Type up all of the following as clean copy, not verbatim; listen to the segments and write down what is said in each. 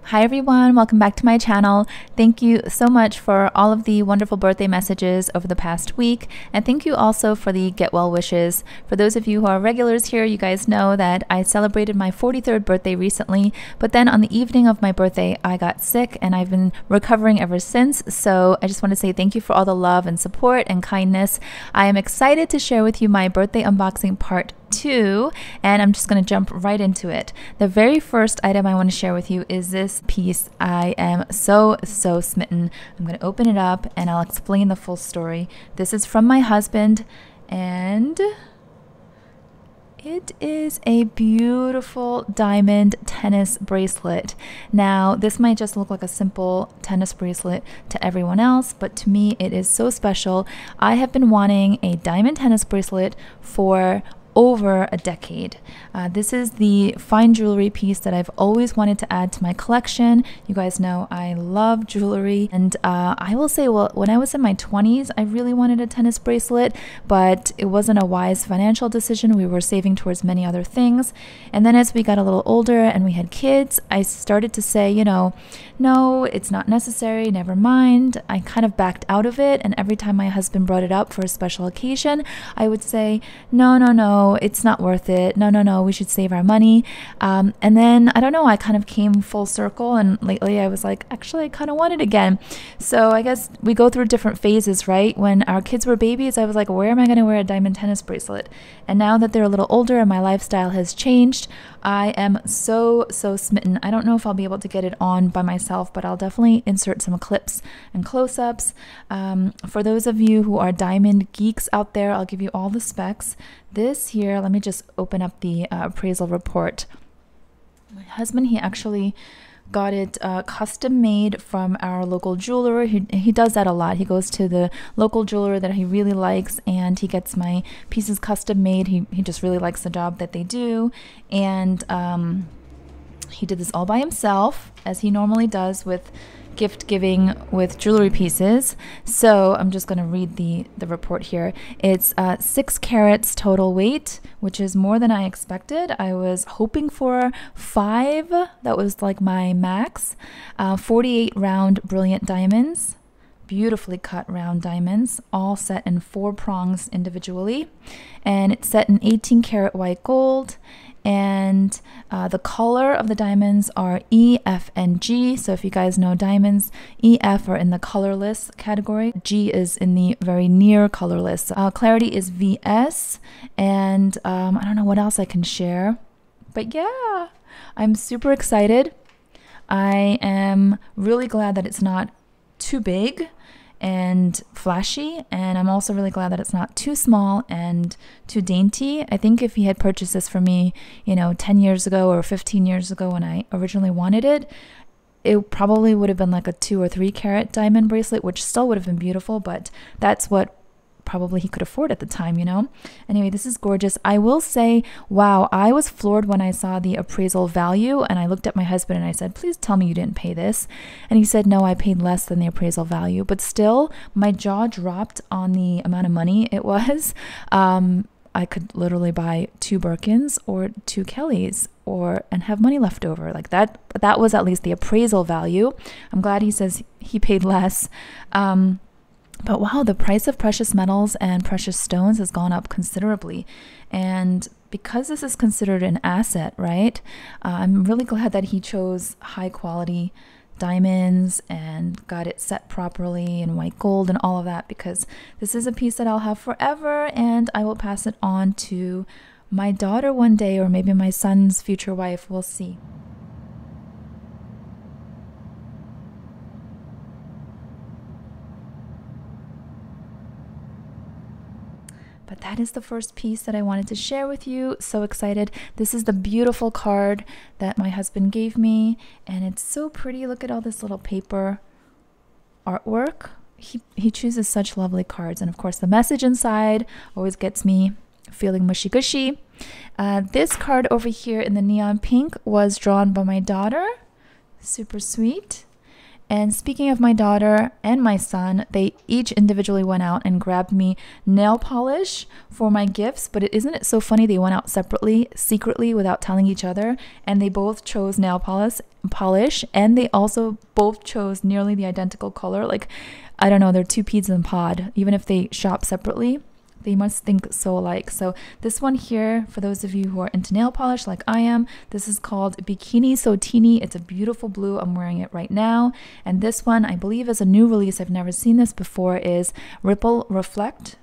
Hi everyone, welcome back to my channel. Thank you so much for all of the wonderful birthday messages over the past week, and thank you also for the get well wishes. For those of you who are regulars here, you guys know that I celebrated my 43rd birthday recently, but then on the evening of my birthday I got sick and I've been recovering ever since, so I just want to say thank you for all the love and support and kindness. I am excited to share with you my birthday unboxing part 2, and I'm just going to jump right into it. The very first item I want to share with you is this piece. I am so smitten. I'm going to open it up and I'll explain the full story. This is from my husband, and it is a beautiful diamond tennis bracelet. Now, this might just look like a simple tennis bracelet to everyone else, but to me it is so special. I have been wanting a diamond tennis bracelet for over a decade. This is the fine jewelry piece that I've always wanted to add to my collection. You guys know I love jewelry, and I will say, well, when I was in my 20s, I really wanted a tennis bracelet, but it wasn't a wise financial decision. We were saving towards many other things. And then as we got a little older and we had kids, I started to say, you know, no, it's not necessary, never mind. I kind of backed out of it, and every time my husband brought it up for a special occasion, I would say, no, it's not worth it. No, we should save our money. And then, I don't know, I kind of came full circle, and lately I was like, actually, I kind of want it again. So I guess we go through different phases, right? When our kids were babies, I was like, where am I going to wear a diamond tennis bracelet? And now that they're a little older and my lifestyle has changed, I am so smitten. I don't know if I'll be able to get it on by myself, but I'll definitely insert some clips and close-ups. For those of you who are diamond geeks out there, I'll give you all the specs. This here, let me just open up the appraisal report. My husband, he actually got it custom made from our local jeweler. He does that a lot. He goes to the local jeweler that he really likes, and he gets my pieces custom made. He just really likes the job that they do, and he did this all by himself, as he normally does with gift giving with jewelry pieces. So I'm just going to read the report here. It's 6 carats total weight, which is more than I expected. I was hoping for 5. That was like my max. 48 round brilliant diamonds, beautifully cut round diamonds, all set in 4 prongs individually, and it's set in 18 karat white gold. And the color of the diamonds are E, F, and G. So if you guys know diamonds, E, F are in the colorless category. G is in the very near colorless. Clarity is VS, and I don't know what else I can share. But yeah, I'm super excited. I am really glad that it's not too big and flashy, and I'm also really glad that it's not too small and too dainty. I think if he had purchased this for me, 10 years ago or 15 years ago when I originally wanted it, it probably would have been like a 2 or 3 carat diamond bracelet, which still would have been beautiful, but that's what probably he could afford at the time, Anyway, this is gorgeous. I will say, wow, I was floored when I saw the appraisal value, and I looked at my husband and I said, please tell me you didn't pay this. And he said, no, I paid less than the appraisal value. But still, my jaw dropped on the amount of money it was. I could literally buy 2 Birkins or 2 Kellys and have money left over. Like that was at least the appraisal value. I'm glad he says he paid less. But wow, the price of precious metals and precious stones has gone up considerably. And because this is considered an asset, right? I'm really glad that he chose high quality diamonds and got it set properly in white gold and all of that, because this is a piece that I'll have forever, and I will pass it on to my daughter one day, or maybe my son's future wife. We'll see. But that is the first piece that I wanted to share with you. So excited. This is the beautiful card that my husband gave me, and it's so pretty. Look at all this little paper artwork. He chooses such lovely cards, and of course the message inside always gets me feeling mushy gushy. This card over here in the neon pink was drawn by my daughter. Super sweet. And speaking of my daughter and my son, they each individually went out and grabbed me nail polish for my gifts. But isn't it so funny? They went out separately, secretly, without telling each other. And they both chose nail polish. And they also both chose nearly the identical color. Like, I don't know, they're two peas in a pod. Even if they shop separately, they must think so alike. So this one here, for those of you who are into nail polish like I am, this is called Bikini So Teeny. It's a beautiful blue. I'm wearing it right now. And this one, I believe, is a new release. I've never seen this before, is Ripple Reflect.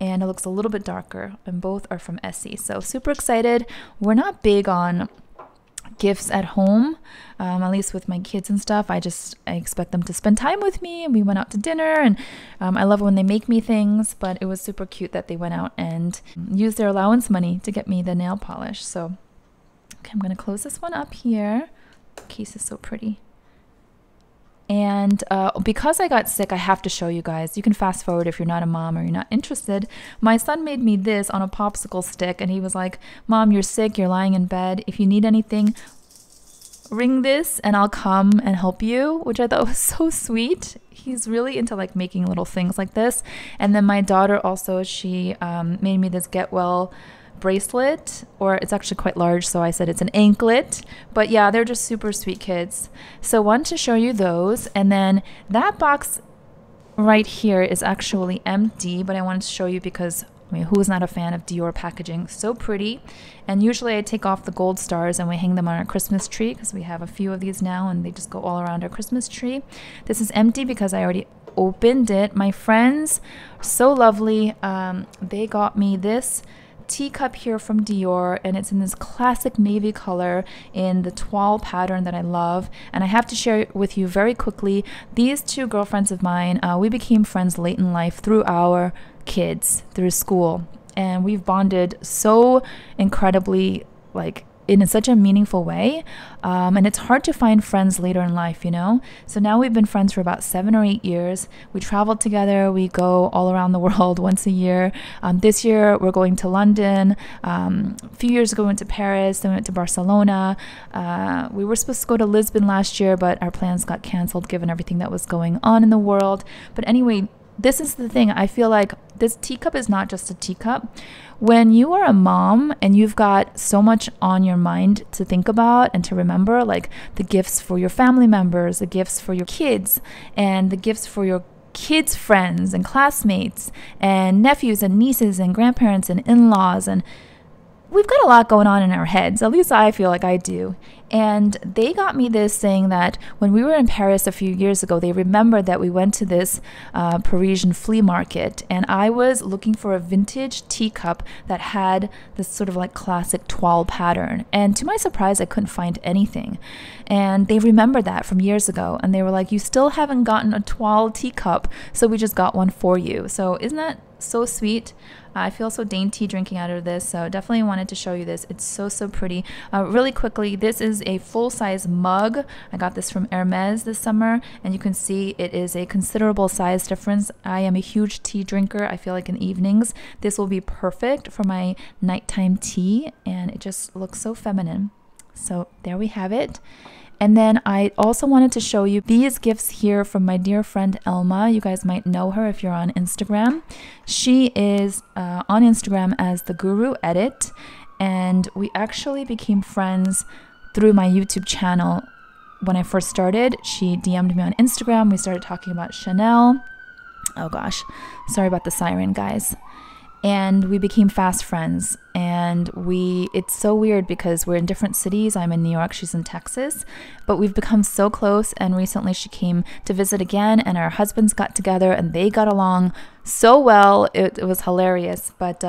And it looks a little bit darker. And both are from Essie. So super excited. We're not big on gifts at home, at least with my kids and stuff. I expect them to spend time with me, and we went out to dinner, and I love when they make me things, but it was super cute that they went out and used their allowance money to get me the nail polish. So okay, I'm gonna close this one up here. The case is so pretty. And because I got sick, I have to show you guys. You can fast forward if you're not a mom or you're not interested. My son made me this on a popsicle stick, and he was like, "Mom, you're sick, you're lying in bed. If you need anything, ring this and I'll come and help you," which I thought was so sweet. He's really into like making little things like this. And then my daughter also, she made me this Get Well bracelet, or it's actually quite large, so I said it's an anklet. But yeah, they're just super sweet kids. So wanted to show you those. And then that box right here is actually empty, but I wanted to show you because I mean, who is not a fan of Dior packaging? So pretty. And usually I take off the gold stars and we hang them on our Christmas tree, because we have a few of these now and they just go all around our Christmas tree. This is empty because I already opened it. My friends are so lovely. They got me this teacup here from Dior, and it's in this classic navy color in the toile pattern that I love. And I have to share it with you very quickly. These two girlfriends of mine, we became friends late in life through our kids, through school, and we've bonded so incredibly, like in such a meaningful way, and it's hard to find friends later in life, you know. So now we've been friends for about 7 or 8 years. We travel together, we go all around the world once a year. This year we're going to London. A few years ago we went to Paris, then we went to Barcelona. We were supposed to go to Lisbon last year, but our plans got canceled given everything that was going on in the world. But anyway, this is the thing. I feel like this teacup is not just a teacup. When you are a mom and you've got so much on your mind to think about and to remember, like the gifts for your family members, the gifts for your kids, and the gifts for your kids' friends and classmates and nephews and nieces and grandparents and in-laws, and we've got a lot going on in our heads. At least I feel like I do. And they got me this, saying that when we were in Paris a few years ago, they remembered that we went to this Parisian flea market, and I was looking for a vintage teacup that had this sort of like classic toile pattern. And to my surprise, I couldn't find anything. And they remembered that from years ago, and they were like, "You still haven't gotten a toile teacup, so we just got one for you." So isn't that so sweet? I feel so dainty drinking out of this, so definitely wanted to show you this. It's so pretty. Really quickly, this is a full-size mug. I got this from Hermes this summer, and you can see it is a considerable size difference. I am a huge tea drinker. I feel like in evenings this will be perfect for my nighttime tea, and it just looks so feminine. So there we have it. And then I also wanted to show you these gifts here from my dear friend Elma. You guys might know her if you're on Instagram. She is on Instagram as The Guru Edit, and we actually became friends through my YouTube channel. When I first started, she DM'd me on Instagram. We started talking about Chanel. Oh gosh, sorry about the siren, guys. And we became fast friends, and it's so weird because we're in different cities. I'm in New York, she's in Texas, but we've become so close. And recently she came to visit again, and our husbands got together and they got along so well. It was hilarious. But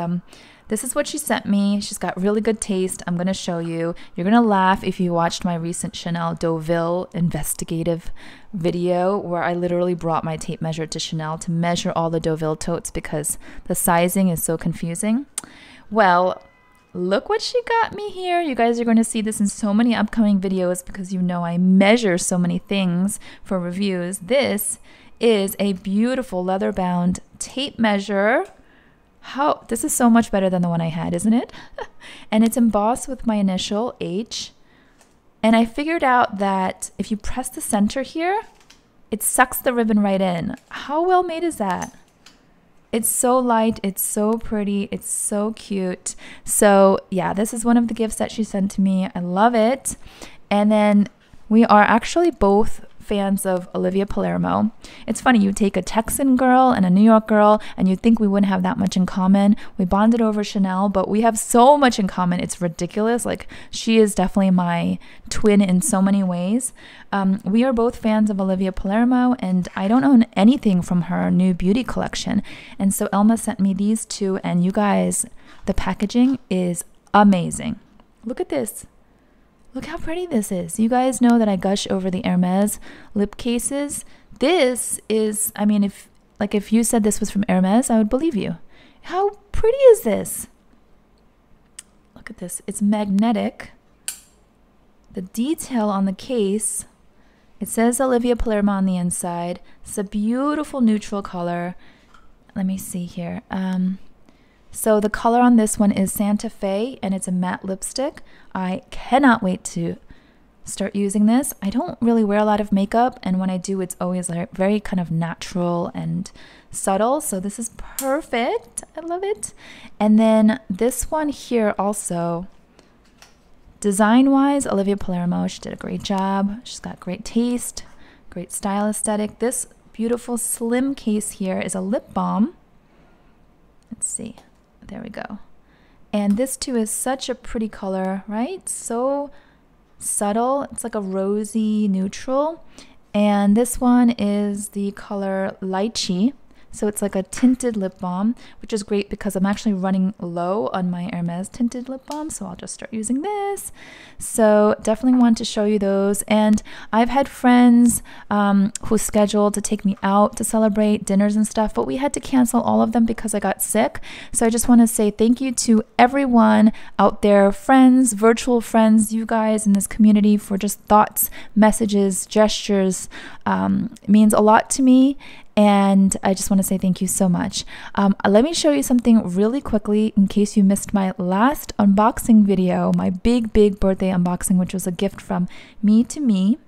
this is what she sent me. She's got really good taste. I'm going to show you. You're going to laugh if you watched my recent Chanel Deauville investigative video, where I literally brought my tape measure to Chanel to measure all the Deauville totes because the sizing is so confusing. Well, look what she got me here. You guys are going to see this in so many upcoming videos because you know I measure so many things for reviews. This is a beautiful leather-bound tape measure. This is so much better than the one I had, isn't it? And it's embossed with my initial H. And I figured out that if you press the center here, it sucks the ribbon right in. How well made is that? It's so light, it's so pretty, it's so cute. So yeah, this is one of the gifts that she sent to me. I love it. And then we are actually both fans of Olivia Palermo. It's funny, you take a Texan girl and a New York girl and you think we wouldn't have that much in common. We bonded over Chanel, but we have so much in common. It's ridiculous. Like, she is definitely my twin in so many ways. We are both fans of Olivia Palermo, and I don't own anything from her new beauty collection. And so Elma sent me these two, and you guys, the packaging is amazing. Look at this. Look how pretty this is. You guys know that I gush over the Hermes lip cases. This is, I mean, if you said this was from Hermes, I would believe you. How pretty is this? Look at this. It's magnetic. The detail on the case, it says Olivia Palermo on the inside. It's a beautiful neutral color. Let me see here. So the color on this one is Santa Fe, and it's a matte lipstick. I cannot wait to start using this. I don't really wear a lot of makeup, and when I do, it's always like very kind of natural and subtle. So this is perfect. I love it. And then this one here also, design-wise, Olivia Palermo, she did a great job. She's got great taste, great style aesthetic. This beautiful slim case here is a lip balm. Let's see. There we go. And this too is such a pretty color, right? So subtle. It's like a rosy neutral. And this one is the color Lychee. So it's like a tinted lip balm, which is great because I'm actually running low on my Hermes tinted lip balm. So I'll just start using this. So definitely want to show you those. And I've had friends who scheduled to take me out to celebrate dinners and stuff, but we had to cancel all of them because I got sick. So I just want to say thank you to everyone out there, friends, virtual friends, you guys in this community, for just thoughts, messages, gestures. It means a lot to me. And I just want to say thank you so much. Let me show you something really quickly in case you missed my last unboxing video, my big birthday unboxing, which was a gift from me to me.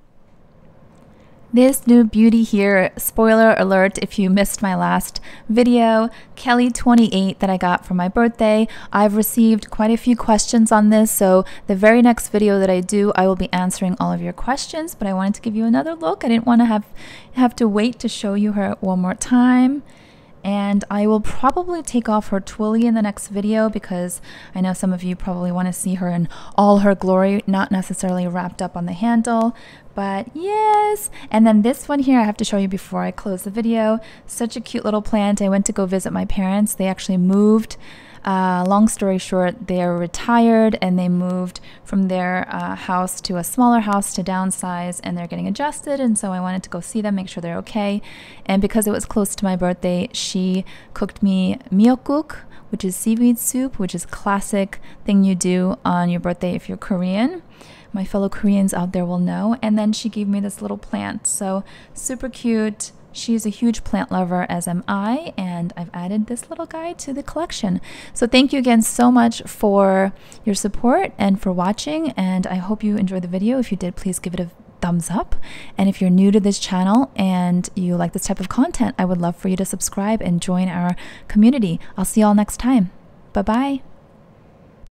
This new beauty here, spoiler alert if you missed my last video, Kelly 28 that I got for my birthday. I've received quite a few questions on this, so the very next video that I do, I will be answering all of your questions, but I wanted to give you another look. I didn't want to have to wait to show you her one more time. And I will probably take off her twilly in the next video because I know some of you probably want to see her in all her glory, not necessarily wrapped up on the handle, but yes. And then this one here I have to show you before I close the video. Such a cute little plant. I went to go visit my parents. They actually moved. Long story short, they're retired and they moved from their house to a smaller house to downsize, and they're getting adjusted, and so I wanted to go see them, make sure they're okay. And because it was close to my birthday, she cooked me miyeokguk, which is seaweed soup, which is a classic thing you do on your birthday if you're Korean. My fellow Koreans out there will know. And then she gave me this little plant, so super cute. She's a huge plant lover, as am I, and I've added this little guy to the collection. So thank you again so much for your support and for watching, and I hope you enjoyed the video. If you did, please give it a thumbs up. And if you're new to this channel and you like this type of content, I would love for you to subscribe and join our community. I'll see you all next time. Bye-bye.